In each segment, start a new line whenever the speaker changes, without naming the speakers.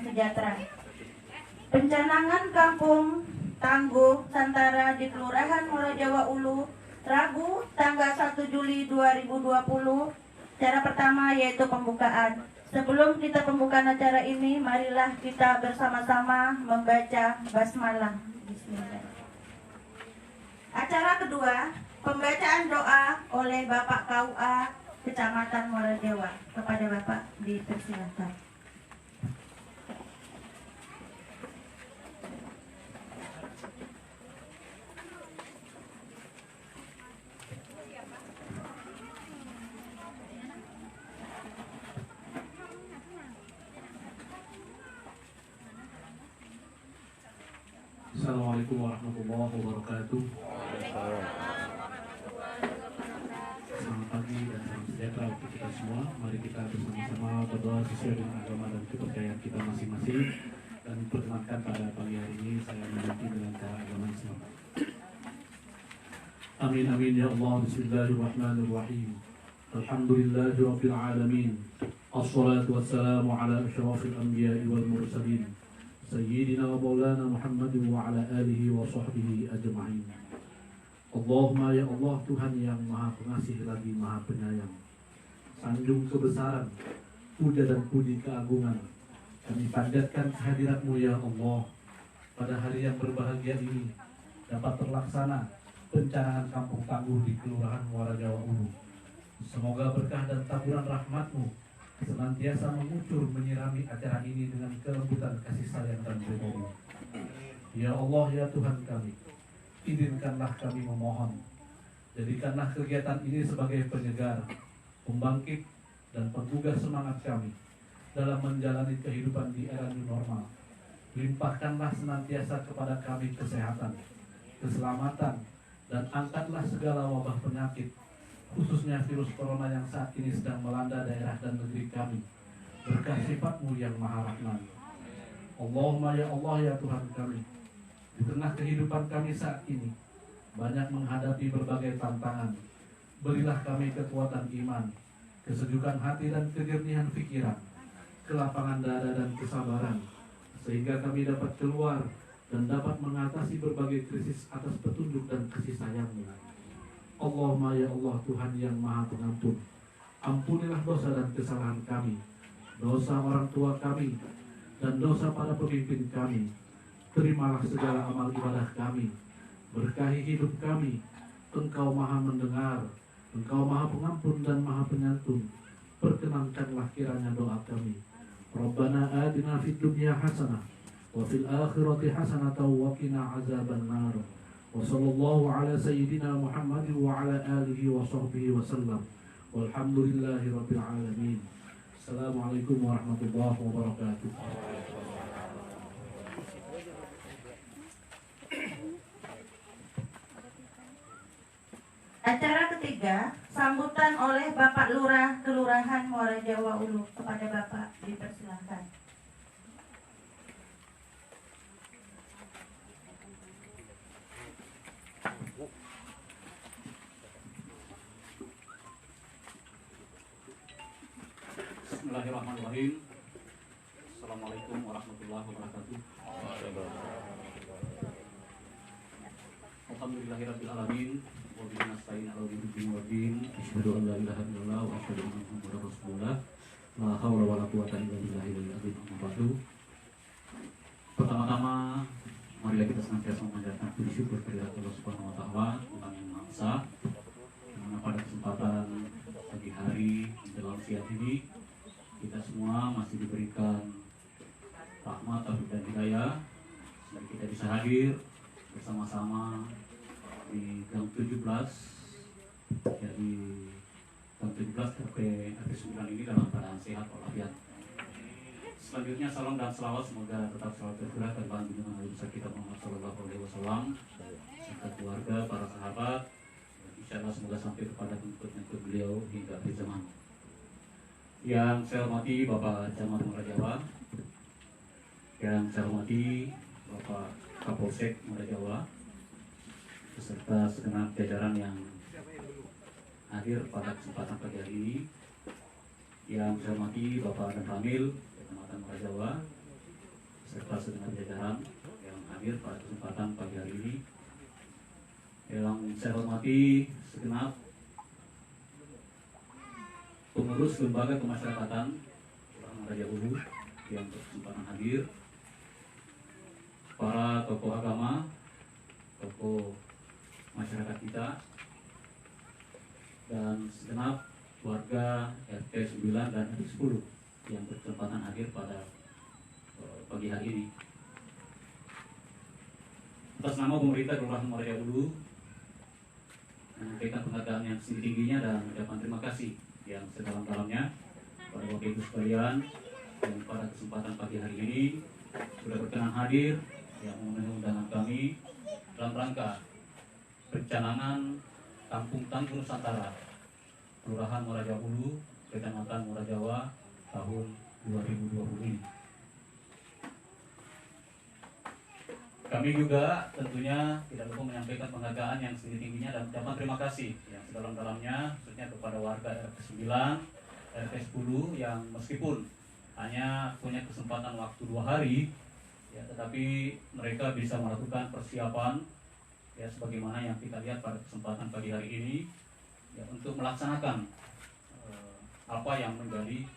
sejahtera. Pencanangan Kampung Tangguh Santara di Kelurahan Muara Jawa Ulu, Rabu tanggal 1 Juli 2020. Cara pertama yaitu pembukaan. Sebelum kita pembukaan acara ini, marilah kita bersama-sama membaca basmalah. Bismillah. Acara kedua, pembacaan doa oleh Bapak KUA Kecamatan Muara Jawa. Kepada Bapak dipersilakan.
Assalamualaikum warahmatullahi wabarakatuh. Selamat pagi dan salam sejahtera untuk kita semua. Mari kita bersama-sama berdoa sesuai dengan agama dan kepercayaan kita masing-masing. Dan perkenalkan pada pagi hari ini saya memimpin dengan cara agama Islam. Amin amin ya Allah. Bismillahirrahmanirrahim. Alhamdulillahirabbil alamin. Assalatu wassalamu ala asyrafil anbiya'i wal mursalin. Sayyidina wa maulana Muhammad wa ala alihi wa sahbihi ajma'in. Allahumma ya Allah, Tuhan yang maha pengasih lagi maha penyayang. Sanjung kebesaran, puja dan puji keagungan kami panjatkan kehadirat-Mu ya Allah. Pada hari yang berbahagia ini dapat terlaksana pencanangan Kampung Tangguh di Kelurahan Muara Jawa Ulu. Semoga berkah dan taburan rahmat-Mu senantiasa mengucur menyirami acara ini dengan kelembutan kasih sayang dan ridho-Mu. Ya Allah ya Tuhan kami, izinkanlah kami memohon, jadikanlah kegiatan ini sebagai penyegar, pembangkit dan penggugah semangat kami dalam menjalani kehidupan di era new normal. Limpahkanlah senantiasa kepada kami kesehatan, keselamatan, dan angkatlah segala wabah penyakit, khususnya virus corona yang saat ini sedang melanda daerah dan negeri kami, berkah sifat-Mu yang maha rahman. Allahumma ya Allah ya Tuhan kami, di tengah kehidupan kami saat ini banyak menghadapi berbagai tantangan. Berilah kami kekuatan iman, kesejukan hati dan kejernihan pikiran, kelapangan dada dan kesabaran, sehingga kami dapat keluar dan dapat mengatasi berbagai krisis atas petunjuk dan kasih sayang-Mu. Allahumma ya Allah Tuhan yang maha pengampun, ampunilah dosa dan kesalahan kami, dosa orang tua kami, dan dosa para pemimpin kami. Terimalah segala amal ibadah kami, berkahi hidup kami. Engkau maha mendengar, Engkau maha pengampun dan maha penyantun. Perkenankanlah kiranya doa kami. Rabbana atina fid dunya hasanah wa fil akhirati hasanah wa qina azabannar. Wa sallallahu ala sayyidina Muhammad wa ala alihi wa sahbihi wa sallam. Walhamdulillahi rabbil alamin. Assalamualaikum warahmatullahi wabarakatuh.
Acara ketiga, sambutan oleh Bapak Lurah Kelurahan Muara Jawa Ulu. Kepada Bapak dipersilakan.
Bismillahirrahmanirrahim. Assalamualaikum warahmatullahi wabarakatuh. Alhamdulillahirabbil alamin. Wa bihi nasta'in 'ala umuri waddin. Asyhadu an la ilaha illallah wa asyhadu anna Muhammadar Rasulullah. La haula wala quwwata illa billahil azim. Pertama-tama marilah kita senantiasa memanjatkan puji syukur kehadirat Allah Subhanahu wa taala, Tuhan yang Maha Esa, di mana pada kesempatan pagi hari menjelang siang ini kita semua masih diberikan rahmat, taufik dan hidayah sehingga kita bisa hadir bersama-sama di gang 17, jadi gang 17 RP 9 ini dalam keadaan sehat walafiat. Selanjutnya salam dan selawat semoga tetap selalu tercurah dan bahan bimbingan Nabi besar kita Muhammad SAW serta keluarga, para sahabat, dan insyaallah semoga sampai kepada pengikut-pengikut beliau hingga akhir zaman. Yang saya hormati Bapak Camat Muara Jawa, yang saya hormati Bapak Kapolsek Muara Jawa, beserta segenap jajaran yang hadir pada kesempatan pagi hari ini. Yang saya hormati Bapak dan Ramil Kecamatan Muara Jawa, serta segenap jajaran yang hadir pada kesempatan pagi hari ini. Yang saya hormati segenap pengurus lembaga kemasyarakatan Kelurahan Raja Ulu yang berkesempatan hadir, para tokoh agama, tokoh masyarakat kita, dan segenap warga RT 9 dan RT 10 yang berkesempatan hadir pada pagi hari ini. Atas nama pemerintah Kelurahan Raja Ulu menyampaikan penghargaan yang setinggi-tingginya dan ucapan terima kasih yang sedalam-dalamnya kepada Bapak Ibu sekalian yang pada kesempatan pagi hari ini sudah berkenan hadir yang memenuhi undangan kami dalam rangka pencanangan Kampung Tangguh Nusantara Kelurahan Raja Ulu, Kecamatan Muara Jawa tahun 2020 ini. Kami juga tentunya tidak lupa menyampaikan penghargaan yang setinggi-tingginya dan ucapan terima kasih yang sedalam-dalamnya khususnya kepada warga RT 9, RT 10 yang meskipun hanya punya kesempatan waktu 2 hari ya, tetapi mereka bisa melakukan persiapan ya sebagaimana yang kita lihat pada kesempatan pagi hari ini ya, untuk melaksanakan apa yang menjadi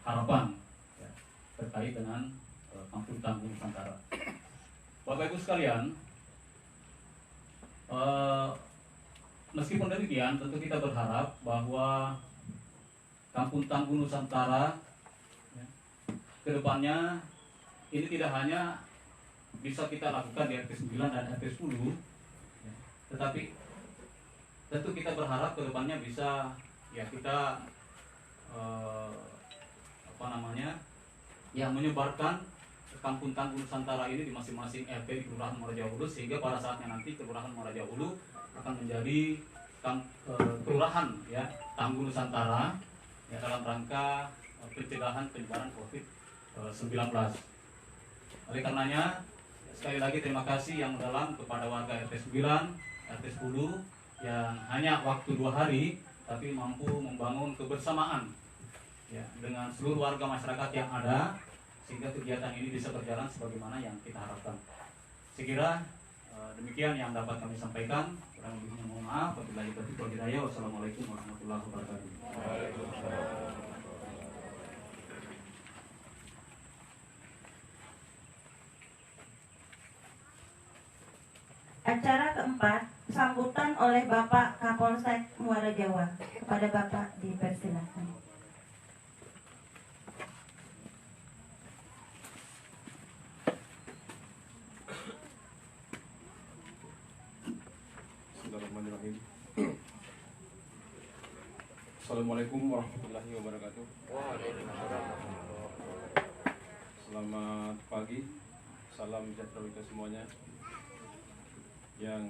harapan ya, terkait dengan Kampung Tangguh Nusantara. Bapak Ibu sekalian, meskipun demikian tentu kita berharap bahwa Kampung Tangguh Nusantara ya, kedepannya ini tidak hanya bisa kita lakukan di RT 9 dan RT 10 ya, tetapi tentu kita berharap kedepannya bisa ya kita yang menyebarkan Kampung Tangguh Nusantara ini di masing-masing RT di Kelurahan Muara Jawa Ulu, sehingga pada saatnya nanti Kelurahan Muara Jawa Ulu akan menjadi kelurahan ya Tangguh Nusantara ya dalam rangka pencegahan penyebaran COVID-19. Oleh karenanya sekali lagi terima kasih yang mendalam kepada warga RT 9, RT 10 yang hanya waktu 2 hari tapi mampu membangun kebersamaan ya dengan seluruh warga masyarakat yang ada sehingga kegiatan ini bisa berjalan sebagaimana yang kita harapkan. Saya kira demikian yang dapat kami sampaikan. Kurang lebihnya mohon maaf. Wabillahi taufiq wal hidayah. Wassalamualaikum warahmatullahi wabarakatuh.
Acara keempat, sambutan oleh Bapak Kapolsek Muara Jawa. Kepada Bapak dipersilakan.
Bismillahirrahmanirrahim. Assalamualaikum warahmatullahi wabarakatuh. Selamat pagi, salam sejahtera kita semuanya. Yang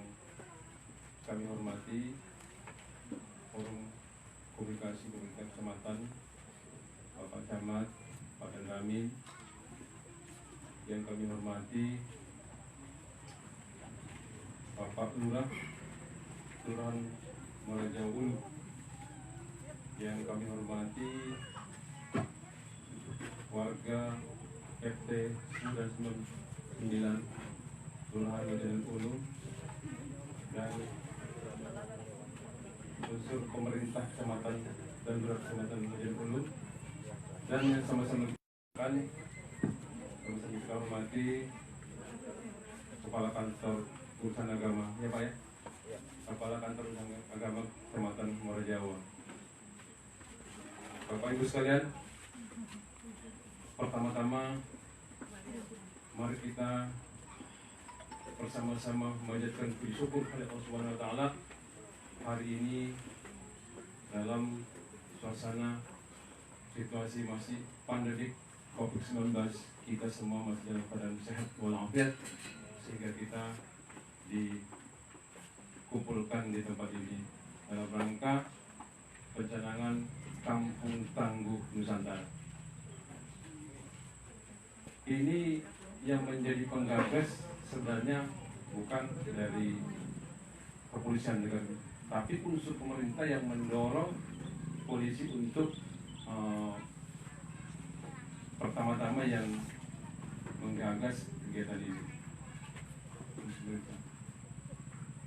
kami hormati Forum Komunikasi Pemerintah Kecamatan, Bapak Camat, Pak Danramin. Yang kami hormati Bapak Lurah Kelurahan Muara Jawa Ulu. Yang kami hormati warga RT 9 Kelurahan Raja Ulu dan unsur pemerintah kecamatan dan lurah kecamatan Raja Ulu, dan yang sama-sama kita hormati Kepala Kantor Urusan Agama, ya Pak ya, Kepala Kantor Urusan Agama Kecamatan Muara Jawa. Bapak Ibu sekalian, pertama-tama mari kita bersama-sama memanjatkan puji syukur kepada Allah Subhanahu wa taala hari ini dalam suasana situasi masih pandemi COVID-19, kita semua masih dalam keadaan sehat walafiat sehingga kita dikumpulkan di tempat ini dalam rangka pencanangan Kampung Tangguh Nusantara. Ini yang menjadi penggagas sebenarnya bukan dari kepolisian negara, tapi unsur pemerintah yang mendorong polisi untuk pertama-tama yang menggagas kegiatan ini.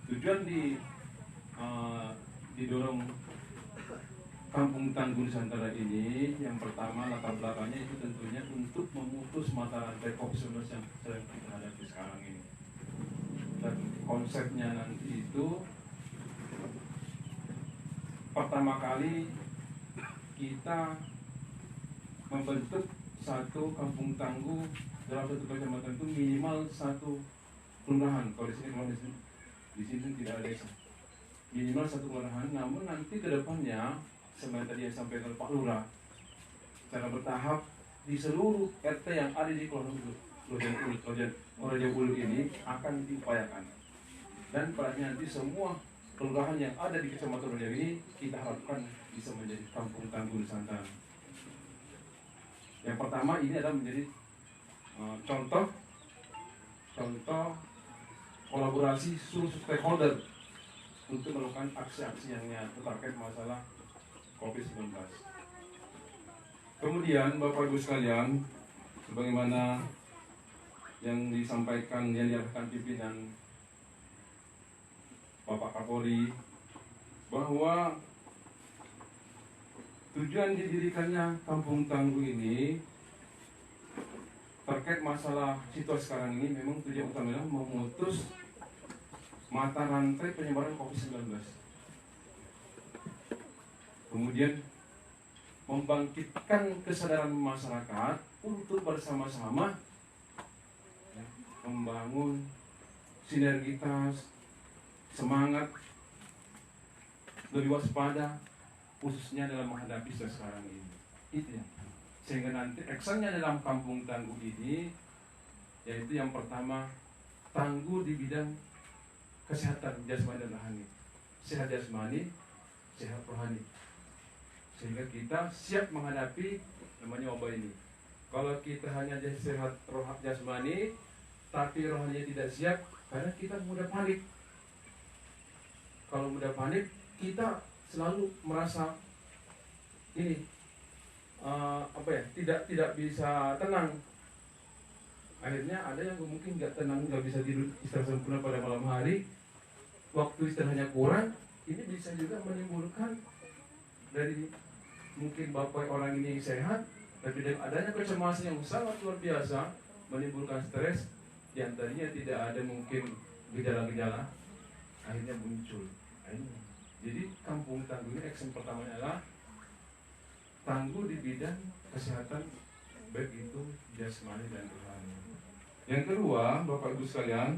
Tujuan didorong Kampung Tangguh Nusantara ini, yang pertama latar belakangnya itu tentunya untuk memutus mata rantai COVID-19 yang sedang kita hadapi sekarang ini. Dan konsepnya nanti itu pertama kali kita membentuk satu kampung tangguh dalam satu kecamatan itu minimal satu kelurahan. Kalau di sini tidak ada desa, minimal satu kelurahan. Namun nanti ke depannya, seperti tadi yang sampaikan Pak Lurah, secara bertahap di seluruh RT yang ada di Kelurahan Morajawa Ulu ini akan diupayakan. Dan pada nanti semua kelurahan yang ada di Kecamatan Morajawa ini kita harapkan bisa menjadi kampung tangguh Nusantara. Yang pertama ini adalah menjadi contoh kolaborasi seluruh stakeholder untuk melakukan aksi-aksi yang nyata terkait masalah COVID-19. Kemudian Bapak Ibu sekalian, sebagaimana yang disampaikan, yang diarahkan pimpinan Bapak Kapolri, bahwa tujuan didirikannya Kampung Tangguh ini terkait masalah situasi sekarang ini memang tujuan utamanya memutus mata rantai penyebaran COVID-19. Kemudian membangkitkan kesadaran masyarakat untuk bersama-sama membangun sinergitas, semangat, lebih waspada, khususnya dalam menghadapi sekarang ini. Itu ya. Sehingga nanti actionnya dalam Kampung Tangguh ini, yaitu yang pertama, tangguh di bidang kesehatan jasmani dan rohani. Sehat jasmani, sehat rohani. Sehingga kita siap menghadapi namanya wabah ini. Kalau kita hanya sehat jasmani, tapi rohaninya tidak siap, karena kita mudah panik. Kalau mudah panik, kita selalu merasa ini tidak bisa tenang. Akhirnya ada yang mungkin nggak tenang, nggak bisa tidur istirahat sempurna pada malam hari, waktu istirahatnya kurang. Ini bisa juga menimbulkan dari mungkin bapak orang ini sehat, tapi dengan adanya kecemasan yang sangat luar biasa menimbulkan stres yang tadinya tidak ada mungkin gejala-gejala, akhirnya muncul. Jadi Kampung Tangguh ini action pertamanya adalah tangguh di bidang kesehatan, baik itu jasmani dan rohani. Yang kedua, Bapak Ibu sekalian,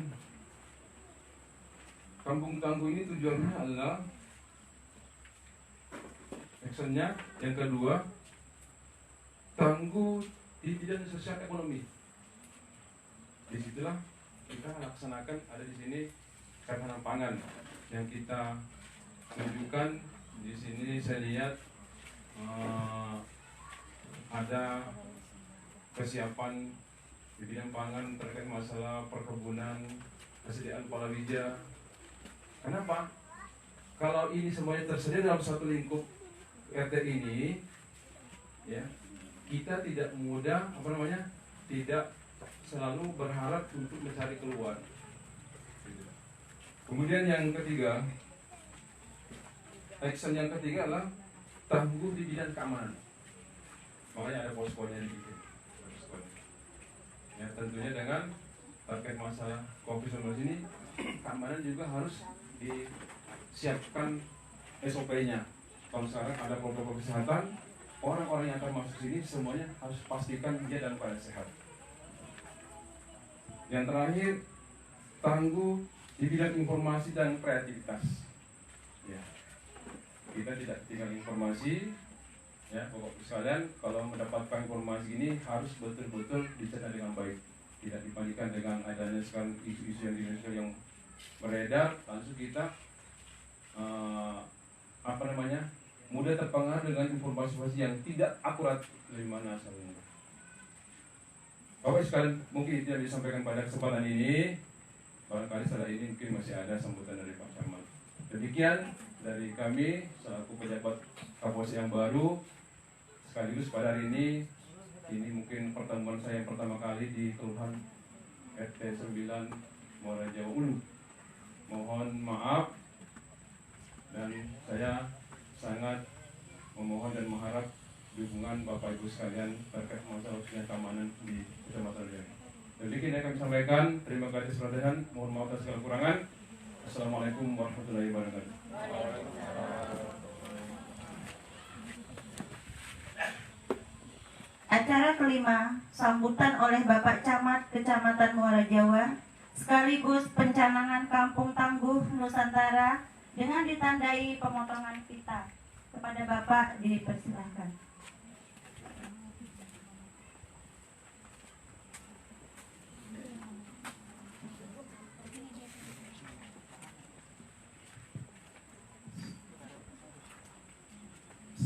Kampung Tangguh ini tujuannya adalah actionnya yang kedua, tangguh di bidang sosial ekonomi. Disitulah kita laksanakan, ada di sini ketahanan pangan yang kita tunjukkan. Di sini saya lihat ada kesiapan di bidang pangan terkait masalah perkebunan, kesediaan palawija. Kenapa? Kalau ini semuanya tersedia dalam satu lingkup RT ini, ya, kita tidak mudah, tidak selalu berharap untuk mencari keluar. Kemudian yang ketiga, action yang ketiga adalah tangguh di bidang keamanan. Makanya ada poskonya dibikin. Ya, tentunya dengan terkait masalah COVID-19 ini, keamanan juga harus disiapkan SOP-nya. Kalau sekarang ada protokol kesehatan, orang-orang yang akan masuk sini semuanya harus pastikan dia dalam keadaan sehat. Yang terakhir, tangguh di bidang informasi dan kreativitas. Ya, kita tidak tinggal informasi, ya, Bapak sekalian, kalau mendapatkan informasi ini harus betul-betul dicerna dengan baik, tidak dipadukan dengan adanya sekarang isu-isu yang di Indonesia yang beredar, langsung kita mudah terpengaruh dengan informasi yang tidak akurat dari mana asalnya. Bapak sekalian, mungkin itu yang disampaikan pada kesempatan ini. Barangkali setelah ini mungkin masih ada sambutan dari Pak Camat. Demikian dari kami selaku pejabat Kapolsek yang baru, sekaligus pada hari ini Ini mungkin pertemuan saya yang pertama kali di Kelurahan RT 9 Muara Jawa Ulu. Mohon maaf, dan saya sangat memohon dan mengharap dukungan Bapak Ibu sekalian terkait masalah khususnya keamanan di Kecamatan ini. Demikian yang kami sampaikan. Terima kasih sekalian. Mohon maaf atas segala kekurangan. Assalamualaikum warahmatullahi wabarakatuh.
Acara kelima, sambutan oleh Bapak Camat Kecamatan Muara Jawa, sekaligus pencanangan Kampung Tangguh Nusantara dengan ditandai pemotongan pita. Kepada Bapak dipersilahkan.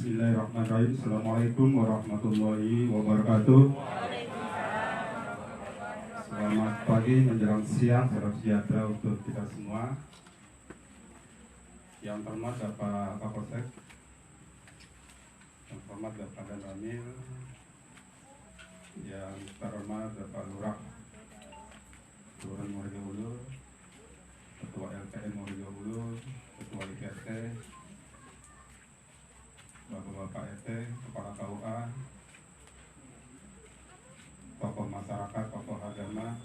Bismillahirrahmanirrahim. Assalamualaikum warahmatullahi wabarakatuh. Selamat pagi menjelang siang, salam sejahtera untuk kita semua. Yang terhormat Bapak Kapolsek, yang terhormat Bapak Dan Ramil, yang terhormat Bapak Lurah Kelurahan Muara Jawa Ulu, Ketua LPM Muara Jawa Ulu, Ketua IPRT, Bapak-bapak RT, Kepala KUA, tokoh masyarakat, tokoh agama,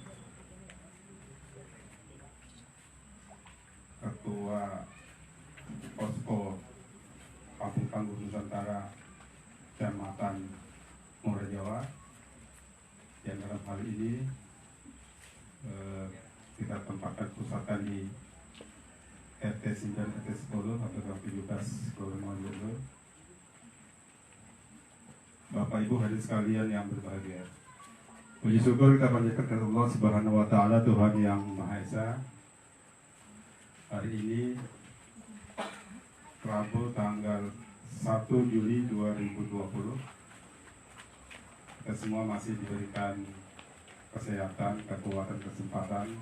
Ketua Posko Kampung Tangguh Nusantara Kecamatan Muara Jawa, yang dalam hal ini kita tempatkan pusatkan di RT 9, RT 10 atau 17 Kelurahan Muara Jawa. Bapak Ibu hadirin sekalian yang berbahagia, puji syukur kita panjatkan kepada Allah Subhanahu wa Ta'ala, Tuhan yang Maha Esa. Hari ini Rabu tanggal 1 Juli 2020, kita semua masih diberikan kesehatan, kekuatan, kesempatan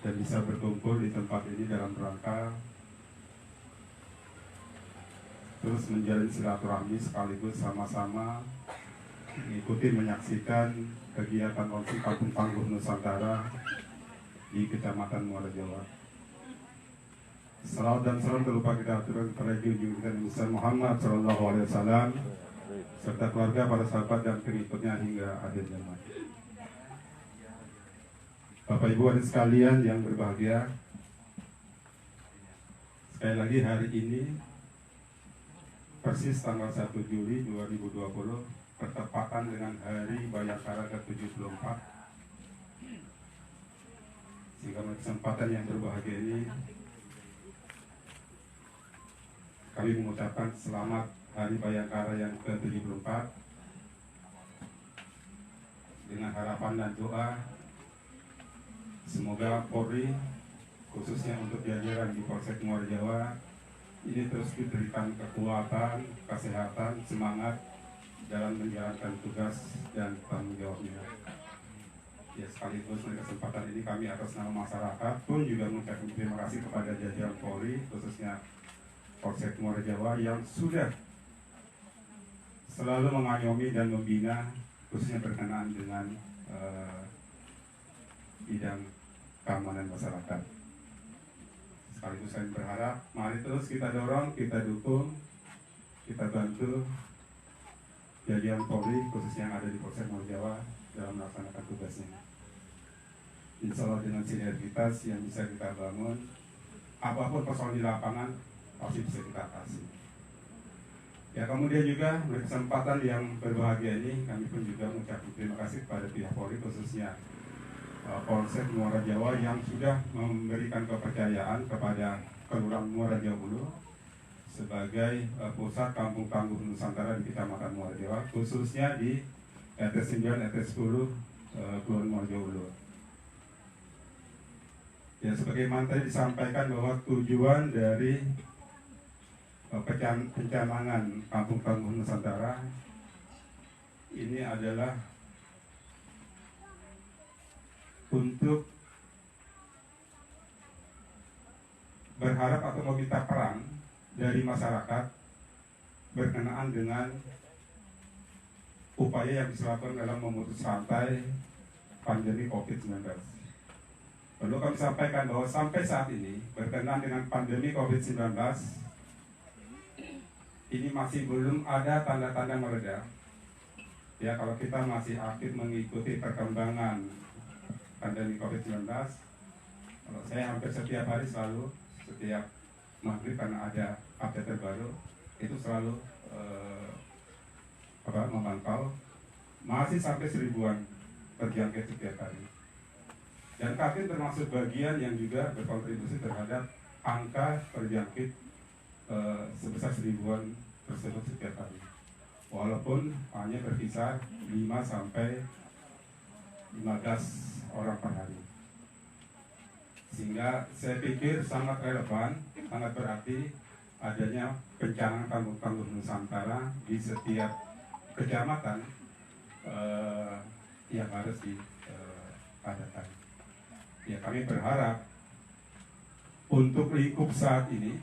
dan bisa berkumpul di tempat ini dalam rangka terus menjalin silaturahmi sekaligus sama-sama mengikuti menyaksikan kegiatan Orsi Kampung Tangguh Nusantara di Kecamatan Muara Jawa. Salawat dan salam terlupa kita aturkan kepada junjungan kita Nabi Muhammad SAW serta keluarga, para sahabat dan pengikutnya hingga akhir zaman. Bapak Ibu hadirin sekalian yang berbahagia, sekali lagi hari ini persis tanggal 1 Juli 2020 bertepatan dengan Hari Bayangkara ke-74, sehingga kesempatan yang berbahagia ini kami mengucapkan selamat Hari Bayangkara yang ke-74 dengan harapan dan doa semoga Polri khususnya untuk jajaran di Polsek Muara Jawa ini terus diberikan kekuatan, kesehatan, semangat dalam menjalankan tugas dan tanggung jawabnya. Ya, sekaligus dengan kesempatan ini kami atas nama masyarakat pun juga mengucapkan terima kasih kepada jajaran Polri, khususnya Polsek Muara Jawa yang sudah selalu mengayomi dan membina khususnya berkenaan dengan bidang keamanan masyarakat. Sekaligus saya berharap, mari terus kita dorong, kita dukung, kita bantu jajaran Polri khususnya yang ada di Polsek Muara Jawa dalam melaksanakan tugasnya. Insya Allah dengan sinergitas yang bisa kita bangun, apapun persoalan di lapangan pasti bisa kita atasi. Ya, kemudian juga berkesempatan yang berbahagia ini kami pun juga mengucapkan terima kasih kepada pihak Polri khususnya Polsek Muara Jawa yang sudah memberikan kepercayaan kepada Kelurahan Muara Jawa Ulu sebagai pusat Kampung Tangguh Nusantara di Kecamatan Muara Jawa, khususnya di RT 9, RT 10 Kelurahan Muara Jawa Ulu. Ya, sebagaimana tadi disampaikan bahwa tujuan dari pencanangan Kampung Tangguh Nusantara ini adalah untuk berharap atau meminta peran dari masyarakat berkenaan dengan upaya yang dilakukan dalam memutus rantai pandemi COVID-19. Perlu kami sampaikan bahwa sampai saat ini berkenaan dengan pandemi COVID-19 ini masih belum ada tanda-tanda mereda. Ya, kalau kita masih aktif mengikuti perkembangan pandemi COVID-19, kalau saya hampir setiap hari selalu, setiap maghrib karena ada update terbaru, itu selalu memantau, masih sampai 1000-an terjangkit setiap hari. Dan Kaltim termasuk bagian yang juga berkontribusi terhadap angka terjangkit sebesar 1000-an tersebut setiap hari. Walaupun hanya berkisar 5 sampai 15 orang per hari. Sehingga saya pikir sangat relevan, sangat berarti adanya pencanangan tanggul-tanggul Nusantara di setiap kecamatan yang harus diadakan. Ya, kami berharap untuk lingkup saat ini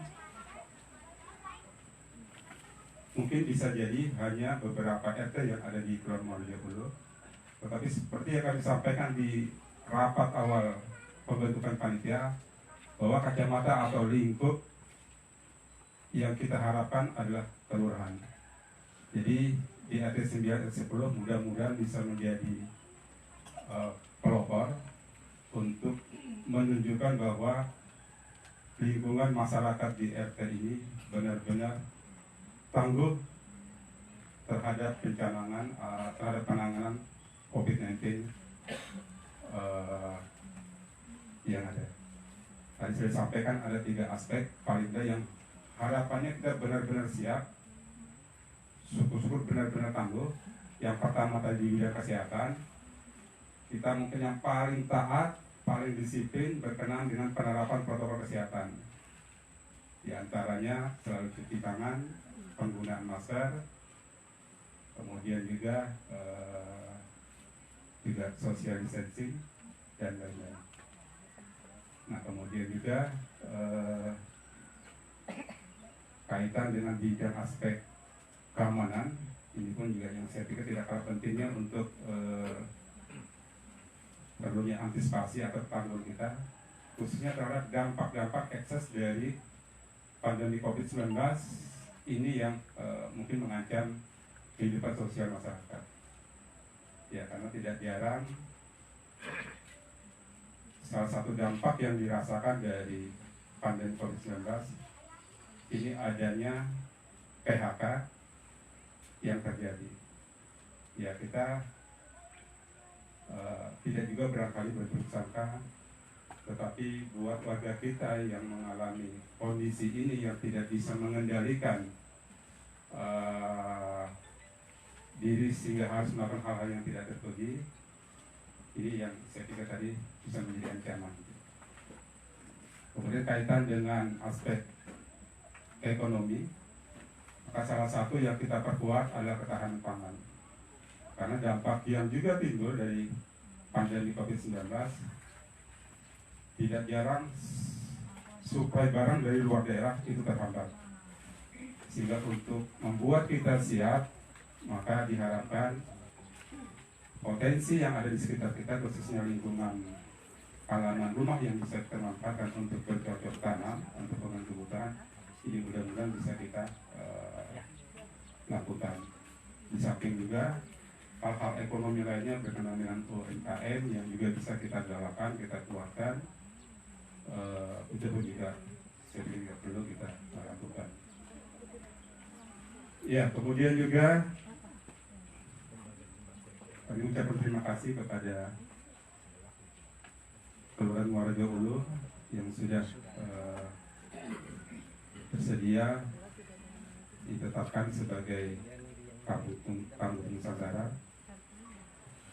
mungkin bisa jadi hanya beberapa RT yang ada di Kelurahan Muarajamulu, tetapi seperti yang kami sampaikan di rapat awal pembentukan panitia, bahwa kacamata atau lingkup yang kita harapkan adalah kelurahan. Jadi di RT 9 RT 10 mudah-mudahan bisa menjadi pelopor untuk menunjukkan bahwa lingkungan masyarakat di RT ini benar-benar tangguh terhadap terhadap penanganan COVID-19 yang ada. Tadi saya sampaikan ada 3 aspek paling tidak yang harapannya kita benar-benar siap, syukur-syukur benar-benar tangguh. Yang pertama tadi di bidang kesehatan, kita mungkin yang paling taat, paling disiplin berkenaan dengan penerapan protokol kesehatan. Di antaranya selalu cuci tangan, penggunaan masker, kemudian juga social distancing dan lain-lain. Nah, kemudian juga kaitan dengan bidang aspek keamanan, ini pun juga yang saya pikir tidak kalah pentingnya untuk perlunya antisipasi atau tanggul kita, khususnya terhadap dampak-dampak ekses dari pandemi COVID-19 ini yang mungkin mengancam kehidupan sosial masyarakat. Ya, karena tidak jarang salah satu dampak yang dirasakan dari pandemi COVID-19 ini adanya PHK yang terjadi. Ya, kita tidak juga barangkali berburuk sangka, tetapi buat warga kita yang mengalami kondisi ini yang tidak bisa mengendalikan diri sehingga harus melakukan hal-hal yang tidak terpuji, ini yang saya pikir tadi bisa menjadi ancaman. Kemudian kaitan dengan aspek ekonomi, maka salah satu yang kita perkuat adalah ketahanan pangan. Karena dampak yang juga timbul dari pandemi COVID-19, tidak jarang suplai barang dari luar daerah itu terhambat. Sehingga untuk membuat kita siap, maka diharapkan potensi yang ada di sekitar kita, khususnya lingkungan halaman rumah yang bisa kita manfaatkan untuk bercocok tanam, untuk pembentukan, ini mudah-mudahan bisa kita lakukan. Di samping juga hal-hal ekonomi lainnya berkenaan dengan UMKM yang juga bisa kita galakan, kita kuatkan, itu pun juga saya pikir perlu kita lakukan. Ya, kemudian juga kami ucapkan terima kasih kepada Kelurahan Muarajamulu yang sudah bersedia ditetapkan sebagai Tanggul Nusantara.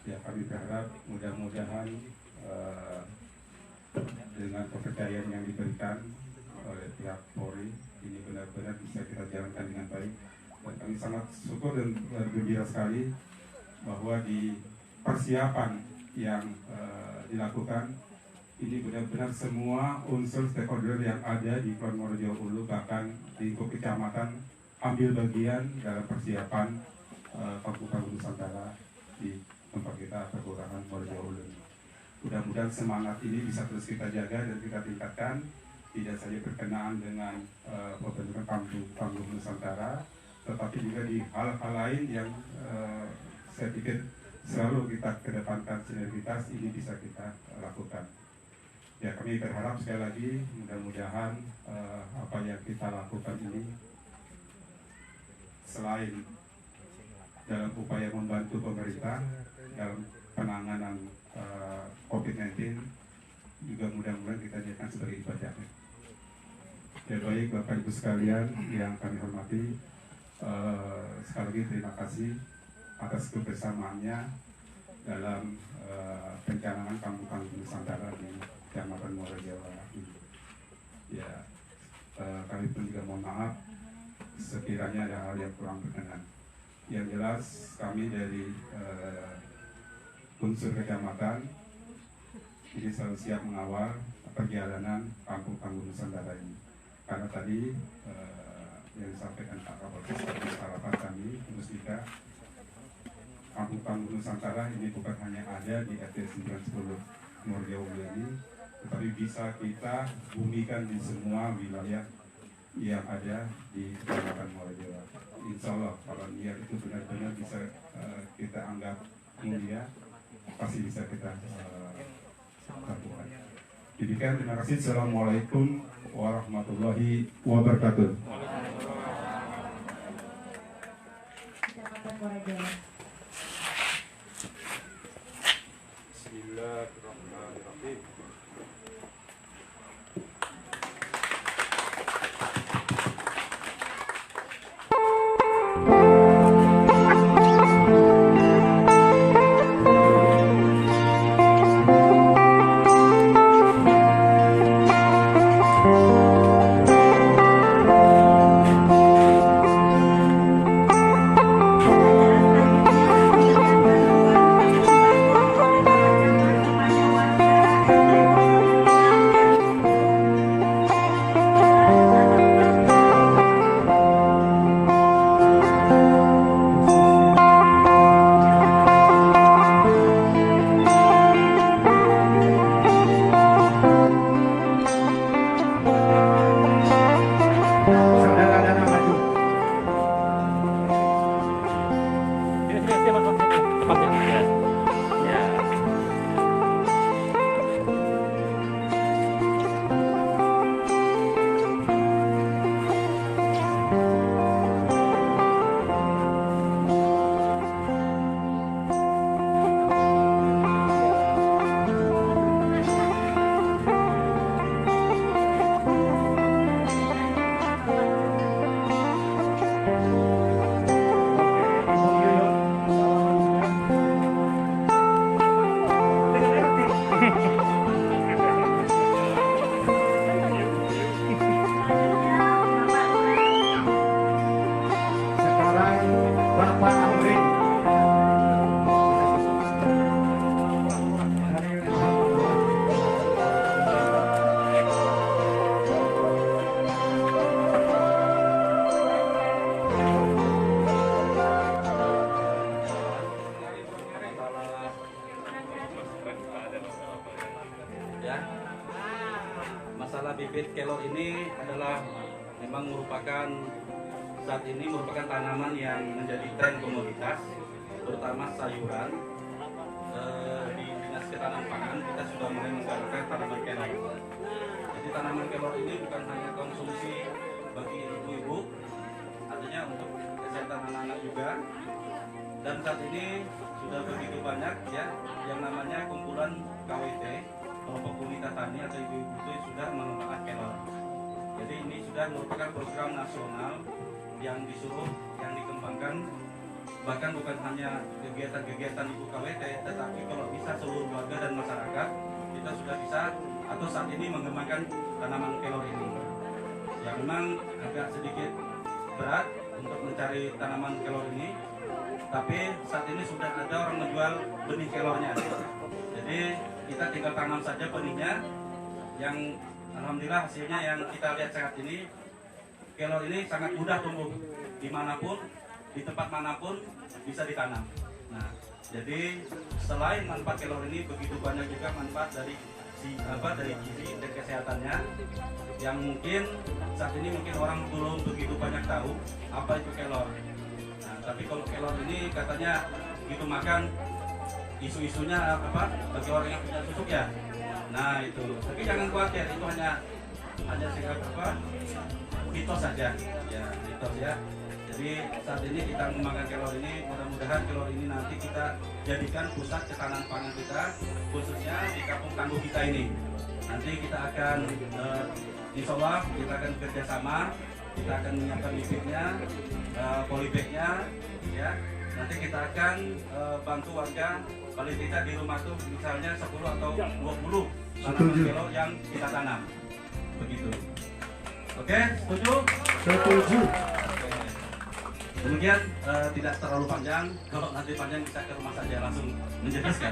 Ya, kami berharap mudah-mudahan dengan kepercayaan yang diberikan oleh pihak Polri ini benar-benar bisa kita jalankan dengan baik. Dan kami sangat syukur dan bergembira sekali bahwa di persiapan yang dilakukan ini benar-benar semua unsur stakeholder yang ada di Kelurahan Muarajamulu bahkan di kecamatan ambil bagian dalam persiapan kampung-kampung Nusantara di tempat kita Kelurahan Muarajambo ini. Mudah-mudahan semangat ini bisa terus kita jaga dan kita tingkatkan, tidak saja berkenaan dengan pembentukan kampung Nusantara, tetapi juga di hal-hal lain yang saya pikir selalu kita kedepankan sinergitas ini bisa kita lakukan. Ya, kami berharap sekali lagi mudah-mudahan apa yang kita lakukan ini selain dalam upaya membantu pemerintah dalam penanganan COVID-19, juga mudah-mudahan kita jadikan sebagai ibadah. Ya, baik Bapak Ibu sekalian yang kami hormati, sekali lagi terima kasih atas kebersamaannya dalam pencanangan kampung-kampung Nusantara di Kecamatan Muarajambo ini. Ya, kami pun juga mohon maaf sekiranya ada hal yang kurang berkenan. Yang jelas kami dari unsur kecamatan ini selalu siap mengawal perjalanan kampung-kampung Nusantara ini. Karena tadi yang disampaikan Pak Kapolres tadi harapan kami Mustika, kampung-kampung Nusantara ini bukan hanya ada di RT 910 Muarajambo ini, tetapi bisa kita bumikan di semua wilayah yang ada di Kecamatan Muarajambo. Insya Allah kalau niat itu benar-benar bisa kita anggap mulia, pasti bisa kita lakukan. Demikian, terima kasih. Assalamualaikum warahmatullahi wabarakatuh. Bismillahirrahmanirrahim.
Masalah bibit kelor ini adalah memang merupakan saat ini merupakan tanaman yang menjadi tren komoditas, terutama sayuran. Di Dinas Ketahanan Pangan kita sudah mulai menggalakkan tanaman kelor. Jadi tanaman kelor ini bukan hanya konsumsi bagi ibu-ibu, artinya untuk kesehatan anak-anak juga. Dan saat ini sudah begitu banyak ya yang namanya kumpulan KWT, kelompok wanita tani atau ibu-ibu itu sudah mengembangkan kelor. Jadi ini sudah merupakan program nasional yang disuruh, yang dikembangkan, bahkan bukan hanya kegiatan-kegiatan ibu KWT, tetapi kalau bisa seluruh warga dan masyarakat kita sudah bisa atau saat ini mengembangkan tanaman kelor ini. Yang memang agak sedikit berat untuk mencari tanaman kelor ini, tapi saat ini sudah ada orang menjual benih kelornya. Jadi kita tinggal tanam saja benihnya, yang alhamdulillah hasilnya yang kita lihat saat ini, kelor ini sangat mudah tumbuh dimanapun, di tempat manapun bisa ditanam. Nah, jadi selain manfaat kelor ini begitu banyak juga manfaat dari dari gizi dan kesehatannya yang mungkin saat ini mungkin orang belum begitu banyak tahu apa itu kelor. Nah, tapi kalau kelor ini katanya begitu makan isu-isunya bagi orang yang punya susuk ya. Nah itu, tapi jangan khawatir, itu hanya mitos saja, ya mitos ya. Jadi saat ini kita mengembangkan kelor ini, mudah-mudahan kelor ini nanti kita jadikan pusat ketahanan pangan kita, khususnya di kampung tangguh kita ini. Nanti kita akan, insya Allah kita akan kerjasama, kita akan menyiapkan bibitnya, polybagnya, ya. Nanti kita akan bantu warga, paling tidak di rumah tuh misalnya 10 atau 20 tanaman kelor yang kita tanam, begitu. Oke, setuju?
Setuju.
Kemudian tidak terlalu panjang, kalau nanti panjang bisa ke rumah saja langsung menjelaskan.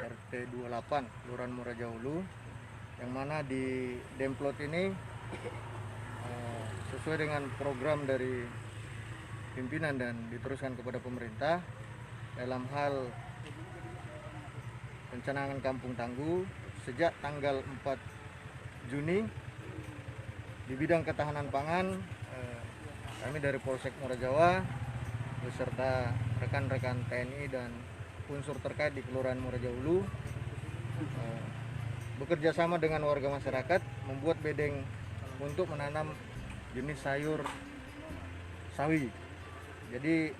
RT 28 Kelurahan Morajawulu, yang mana di Demplot ini sesuai dengan program dari pimpinan dan diteruskan kepada pemerintah dalam hal pencanangan kampung tangguh sejak tanggal 4 Juni di bidang ketahanan pangan. Kami dari Polsek Morajawa beserta rekan-rekan TNI dan unsur terkait di Kelurahan Morajawulu bekerja sama dengan warga masyarakat membuat bedeng untuk menanam jenis sayur sawi. Jadi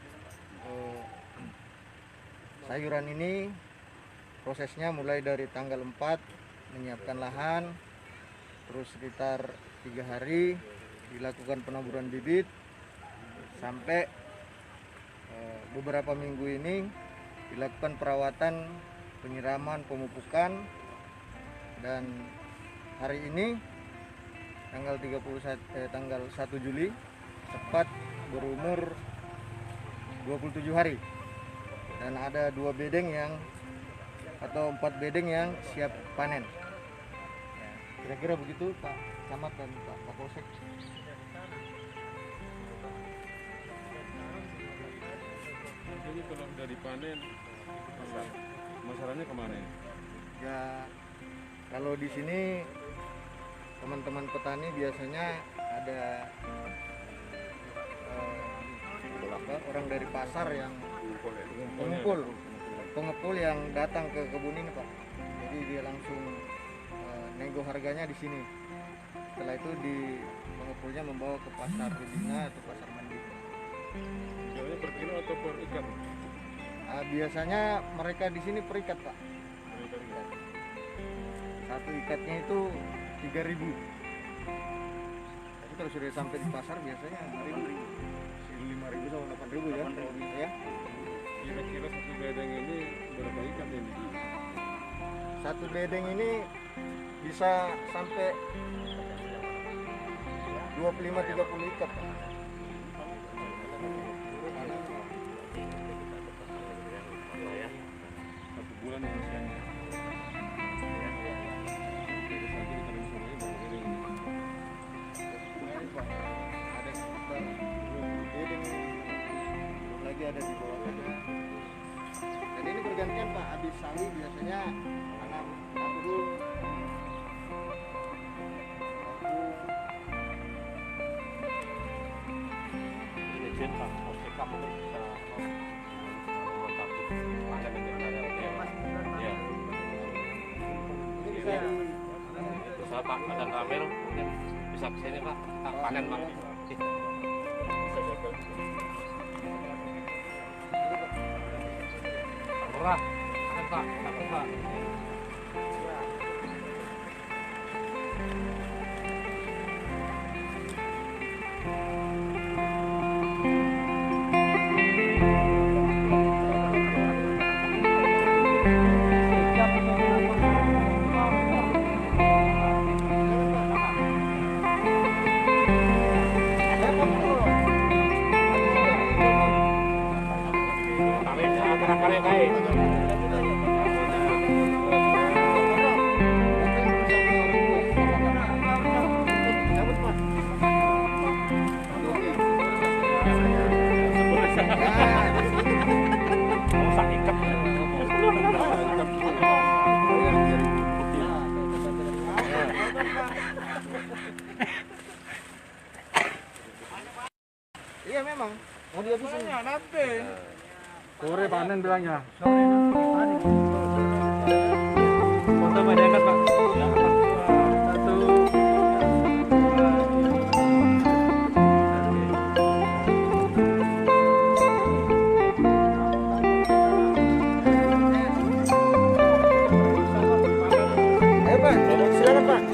sayuran ini prosesnya mulai dari tanggal 4 menyiapkan lahan, terus sekitar 3 hari dilakukan penaburan bibit, sampai beberapa minggu ini dilakukan perawatan, penyiraman, pemupukan, dan hari ini tanggal 1 Juli tepat berumur 27 hari, dan ada 2 bedeng yang atau 4 bedeng yang siap panen. Kira-kira begitu Pak Camat dan Pak Kapolsek.
Ini kalau udah dipanen, masalahnya kemana?
Ya, kalau di sini teman-teman petani biasanya ada orang dari pasar yang pengepul yang datang ke kebun ini Pak. Jadi dia langsung nego harganya di sini. Setelah itu di pengepulnya membawa ke pasar Rudina atau pasar Mandi.
Jualnya per kilo atau per ikat?
Biasanya mereka di sini per ikat Pak. Satu ikatnya itu 3.000. Tapi kalau sudah sampai di pasar biasanya 5.000 sampai 8.000 ya. Ya.
Kira-kira satu bedeng ini berapa ikat ini?
Satu bedeng ini bisa sampai 25-30 ikat Pak.
Satu bulan usianya.
Ada sekitar 20 bedeng lagi ada di bawah sana. Dan ini bergantian Pak, habis sawi biasanya tanam tanggul,
OCK mungkin bisa melengkapi panen yang kita ada. Ya. Misalnya Pak ada Kamil mungkin bisa kesini Pak, tak panen Pak. Murah, panen Pak, dapat Pak.
Iya memang mau dihabisin.
Nanti.
Sore panen bilangnya.
Foto Pak diangkat Pak. Satu.
Ayo Pak, silakan Pak.